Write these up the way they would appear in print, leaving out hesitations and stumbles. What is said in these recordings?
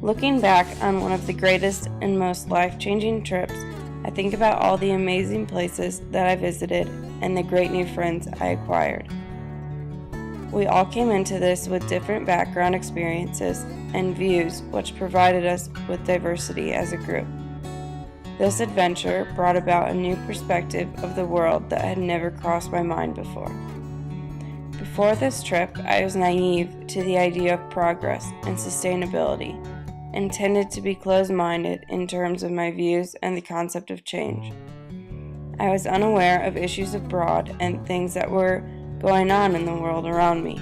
Looking back on one of the greatest and most life-changing trips, I think about all the amazing places that I visited and the great new friends I acquired. We all came into this with different background experiences and views, which provided us with diversity as a group. This adventure brought about a new perspective of the world that had never crossed my mind before. Before this trip, I was naive to the idea of progress and sustainability, and tended to be closed-minded in terms of my views and the concept of change. I was unaware of issues abroad and things that were going on in the world around me.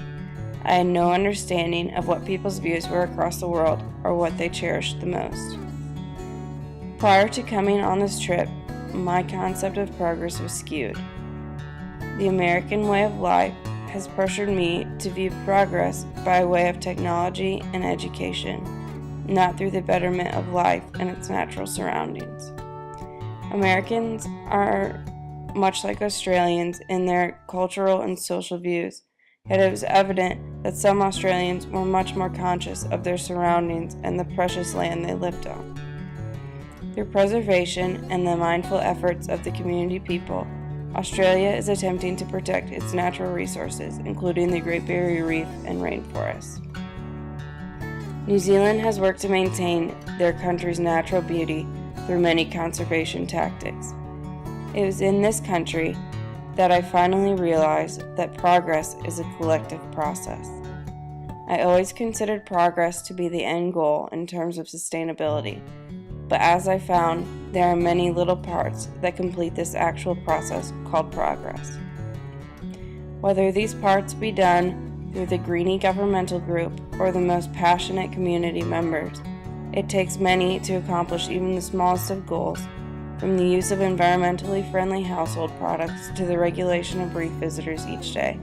I had no understanding of what people's views were across the world or what they cherished the most. Prior to coming on this trip, my concept of progress was skewed. The American way of life has pressured me to view progress by way of technology and education, not through the betterment of life and its natural surroundings. Americans are much like Australians in their cultural and social views, yet it was evident that some Australians were much more conscious of their surroundings and the precious land they lived on. Through preservation and the mindful efforts of the community people, Australia is attempting to protect its natural resources, including the Great Barrier Reef and rainforests. New Zealand has worked to maintain their country's natural beauty through many conservation tactics. It was in this country that I finally realized that progress is a collective process. I always considered progress to be the end goal in terms of sustainability, but as I found, there are many little parts that complete this actual process called progress. Whether these parts be done through the greeny governmental group or the most passionate community members, it takes many to accomplish even the smallest of goals, from the use of environmentally friendly household products to the regulation of reef visitors each day.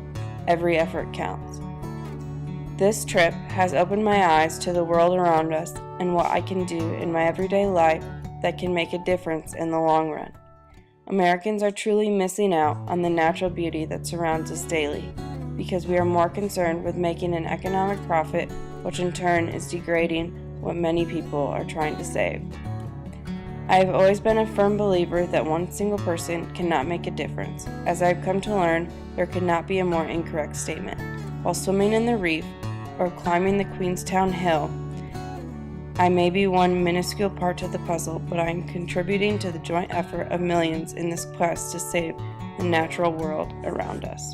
Every effort counts. This trip has opened my eyes to the world around us and what I can do in my everyday life that can make a difference in the long run. Americans are truly missing out on the natural beauty that surrounds us daily, because we are more concerned with making an economic profit, which in turn is degrading what many people are trying to save. I have always been a firm believer that one single person cannot make a difference. As I have come to learn, there could not be a more incorrect statement. While swimming in the reef or climbing the Queenstown Hill, I may be one minuscule part of the puzzle, but I am contributing to the joint effort of millions in this quest to save the natural world around us.